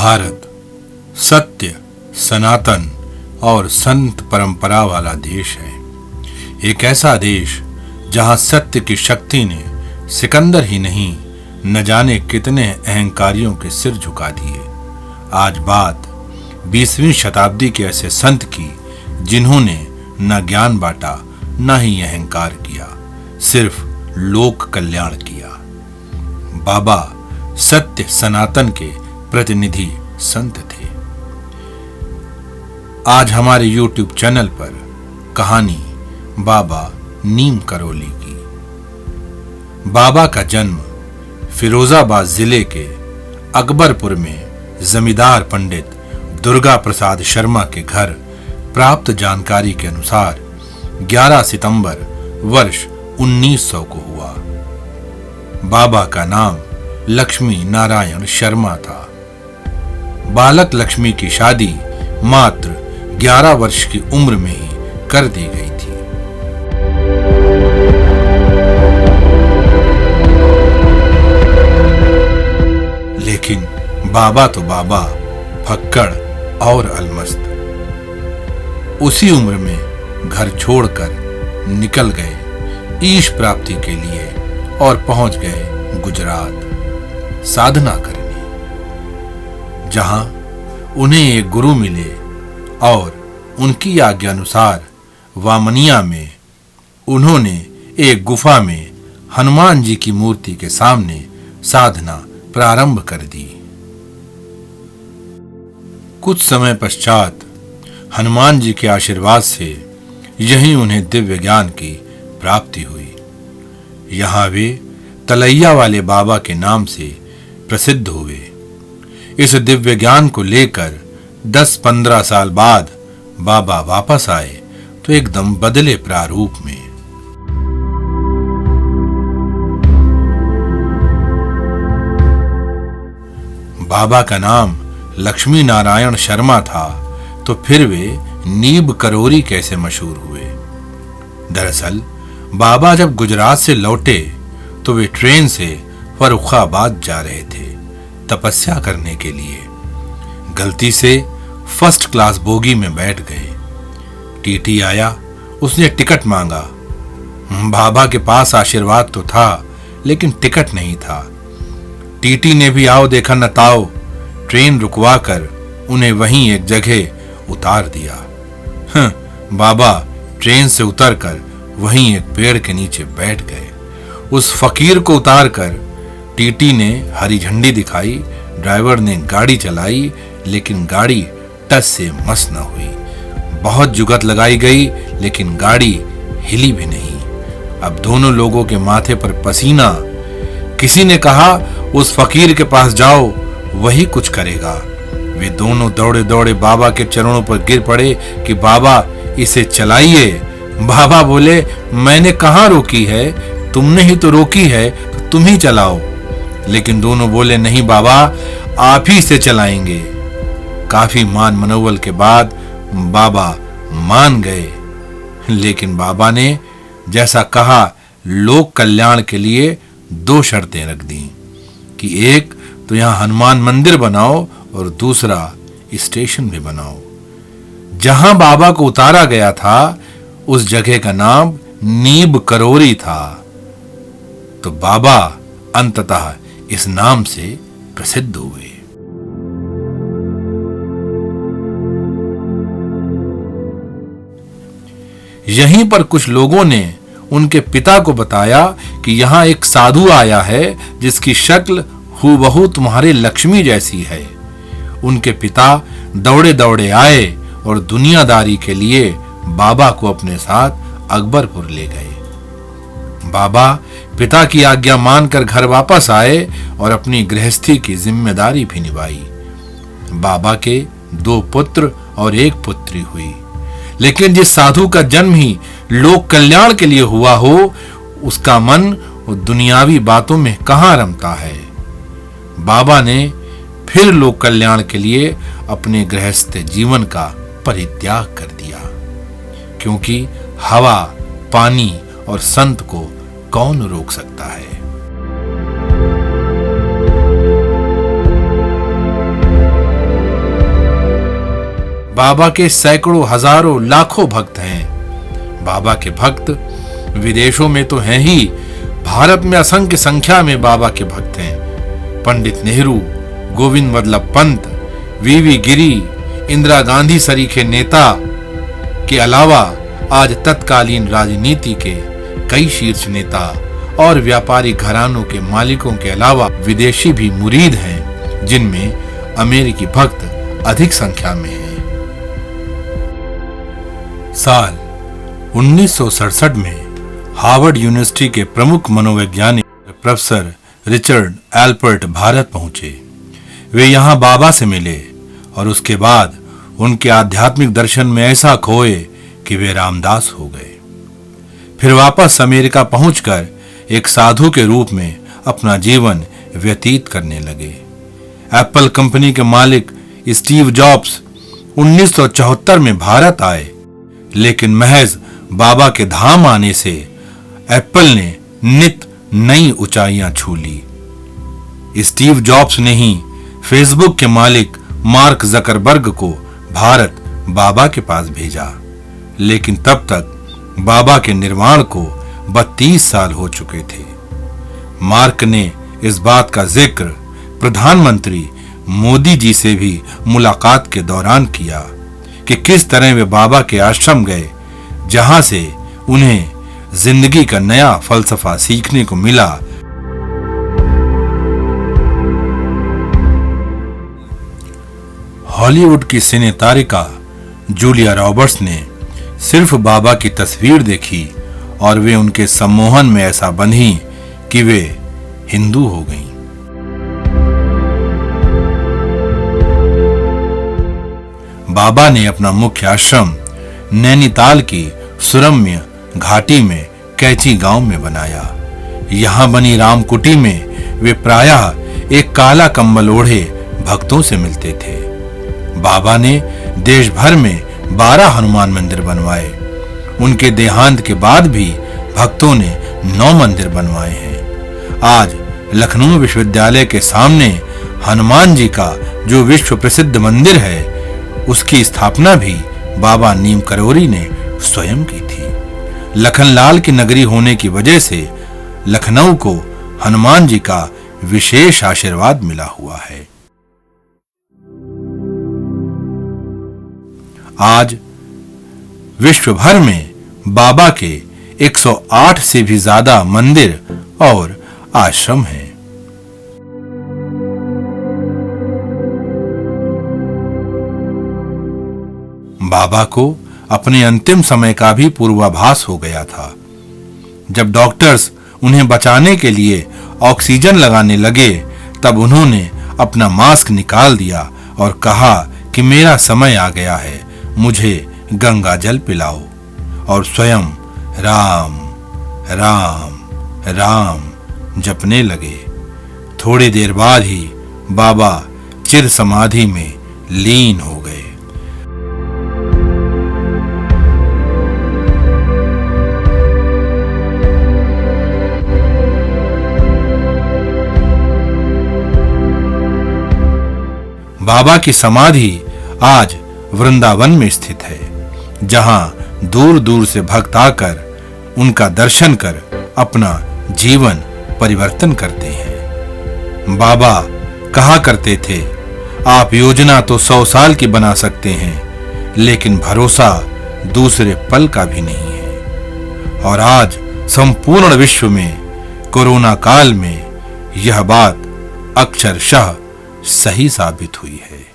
भारत सत्य, सनातन और संत परंपरा वाला देश है। एक ऐसा देश जहां सत्य की शक्ति ने सिकंदर ही नहीं न जाने कितने अहंकारियों के सिर झुका दिए। आज बात 20वीं शताब्दी के ऐसे संत की जिन्होंने न ज्ञान बांटा न ही अहंकार किया, सिर्फ लोक कल्याण किया। बाबा सत्य सनातन के प्रतिनिधि संत थे। आज हमारे YouTube चैनल पर कहानी बाबा नीम करोली की। बाबा का जन्म फिरोजाबाद जिले के अकबरपुर में जमींदार पंडित दुर्गा प्रसाद शर्मा के घर प्राप्त जानकारी के अनुसार 11 सितंबर वर्ष 1900 को हुआ। बाबा का नाम लक्ष्मी नारायण शर्मा था। बालक लक्ष्मी की शादी मात्र 11 वर्ष की उम्र में ही कर दी गई थी। लेकिन बाबा तो बाबा, फक्कड़ और अलमस्त। उसी उम्र में घर छोड़कर निकल गए ईश प्राप्ति के लिए और पहुंच गए गुजरात साधना करने, जहां उन्हें एक गुरु मिले और उनकी आज्ञा अनुसार वामनिया में उन्होंने एक गुफा में हनुमान जी की मूर्ति के सामने साधना प्रारंभ कर दी। कुछ समय पश्चात हनुमान जी के आशीर्वाद से यहीं उन्हें दिव्य ज्ञान की प्राप्ति हुई। यहां वे तलैया वाले बाबा के नाम से प्रसिद्ध हुए। इस दिव्य ज्ञान को लेकर 10-15 साल बाद बाबा वापस आए तो एकदम बदले प्रारूप में। बाबा का नाम लक्ष्मी नारायण शर्मा था तो फिर वे नीम करोली कैसे मशहूर हुए? दरअसल बाबा जब गुजरात से लौटे तो वे ट्रेन से फर्रुखाबाद जा रहे थे तपस्या करने के लिए। गलती से फर्स्ट क्लास बोगी में बैठ गए। टीटी आया, उसने टिकट मांगा। बाबा के पास आशीर्वाद तो था लेकिन टिकट नहीं था। टीटी ने भी आओ देखा न ताओ, ट्रेन रुकवा कर उन्हें वहीं एक जगह उतार दिया। बाबा ट्रेन से उतरकर वहीं एक पेड़ के नीचे बैठ गए। उस फकीर को उतारकर टीटी ने हरी झंडी दिखाई। ड्राइवर ने गाड़ी चलाई लेकिन गाड़ी टस से मस न हुई। बहुत जुगत लगाई गई लेकिन गाड़ी हिली भी नहीं। अब दोनों लोगों के माथे पर पसीना। किसी ने कहा उस फकीर के पास जाओ, वही कुछ करेगा। वे दोनों दौड़े दौड़े बाबा के चरणों पर गिर पड़े कि बाबा इसे चलाइए। बाबा बोले, मैंने कहाँ रोकी है, तुमने ही तो रोकी है, तो तुम ही चलाओ। लेकिन दोनों बोले, नहीं बाबा, आप ही से चलाएंगे। काफी मान मनोवल के बाद बाबा मान गए। लेकिन बाबा ने जैसा कहा लोक कल्याण के लिए 2 शर्तें रख दी कि एक तो यहां हनुमान मंदिर बनाओ और दूसरा स्टेशन भी बनाओ। जहां बाबा को उतारा गया था उस जगह का नाम नीम करोली था। तो बाबा अंततः इस नाम से प्रसिद्ध हुए। यहीं पर कुछ लोगों ने उनके पिता को बताया कि यहाँ एक साधु आया है जिसकी शक्ल हूबहू तुम्हारे लक्ष्मी जैसी है। उनके पिता दौड़े दौड़े आए और दुनियादारी के लिए बाबा को अपने साथ अकबरपुर ले गए। बाबा पिता की आज्ञा मानकर घर वापस आए और अपनी गृहस्थी की जिम्मेदारी भी निभाई। बाबा के 2 पुत्र और 1 पुत्री हुई। लेकिन जिस साधु का जन्म ही लोक कल्याण के लिए हुआ हो, उसका मन दुनियावी बातों में कहां रमता है। बाबा ने फिर लोक कल्याण के लिए अपने गृहस्थ जीवन का परित्याग कर दिया, क्योंकि हवा, पानी और संत को कौन रोक सकता है। बाबा के सैकड़ों हजारों लाखों भक्त हैं। बाबा के भक्त विदेशों में तो हैं ही, भारत में असंख्य संख्या में बाबा के भक्त हैं। पंडित नेहरू, गोविंद वल्लभ पंत, वीवी गिरी, इंदिरा गांधी सरीखे नेता के अलावा आज तत्कालीन राजनीति के कई शीर्ष नेता और व्यापारी घरानों के मालिकों के अलावा विदेशी भी मुरीद हैं, जिनमें अमेरिकी भक्त अधिक संख्या में हैं। साल 1967 में हार्वर्ड यूनिवर्सिटी के प्रमुख मनोवैज्ञानिक प्रोफेसर रिचर्ड एल्पर्ट भारत पहुंचे। वे यहां बाबा से मिले और उसके बाद उनके आध्यात्मिक दर्शन में ऐसा खोए कि वे रामदास हो गए। फिर वापस अमेरिका पहुंचकर एक साधु के रूप में अपना जीवन व्यतीत करने लगे। एप्पल कंपनी के मालिक स्टीव जॉब्स 1974 में भारत आए, लेकिन महज बाबा के धाम आने से एप्पल ने नित नई ऊंचाइयां छू ली। स्टीव जॉब्स ने ही फेसबुक के मालिक मार्क जकरबर्ग को भारत बाबा के पास भेजा, लेकिन तब तक बाबा के निर्वाण को 32 साल हो चुके थे। मार्क ने इस बात का जिक्र प्रधानमंत्री मोदी जी से भी मुलाकात के दौरान किया कि किस तरह वे बाबा के आश्रम गए, जहां से उन्हें जिंदगी का नया फलसफा सीखने को मिला। हॉलीवुड की सिने तारिका जूलिया रॉबर्ट्स ने सिर्फ बाबा की तस्वीर देखी और वे उनके सम्मोहन में ऐसा बंधी कि वे हिंदू हो गईं। बाबा ने अपना मुख्य आश्रम नैनीताल की सुरम्य घाटी में कैची गांव में बनाया। यहां बनी रामकुटी में वे प्रायः एक काला कंबल ओढ़े भक्तों से मिलते थे। बाबा ने देश भर में 12 हनुमान मंदिर बनवाए। उनके देहांत के बाद भी भक्तों ने 9 मंदिर बनवाए हैं। आज लखनऊ विश्वविद्यालय के सामने हनुमान जी का जो विश्व प्रसिद्ध मंदिर है, उसकी स्थापना भी बाबा नीम करोरी ने स्वयं की थी। लखनलाल की नगरी होने की वजह से लखनऊ को हनुमान जी का विशेष आशीर्वाद मिला हुआ है। आज विश्व भर में बाबा के 108 से भी ज्यादा मंदिर और आश्रम हैं। बाबा को अपने अंतिम समय का भी पूर्वाभास हो गया था। जब डॉक्टर्स उन्हें बचाने के लिए ऑक्सीजन लगाने लगे, तब उन्होंने अपना मास्क निकाल दिया और कहा कि मेरा समय आ गया है, मुझे गंगा जल पिलाओ, और स्वयं राम राम राम जपने लगे। थोड़ी देर बाद ही बाबा चिर समाधि में लीन हो गए। बाबा की समाधि आज वृंदावन में स्थित है, जहां दूर दूर से भक्त आकर उनका दर्शन कर अपना जीवन परिवर्तन करते हैं। बाबा कहा करते थे, आप योजना तो 100 साल की बना सकते हैं, लेकिन भरोसा दूसरे पल का भी नहीं है। और आज संपूर्ण विश्व में कोरोना काल में यह बात अक्षरशः सही साबित हुई है।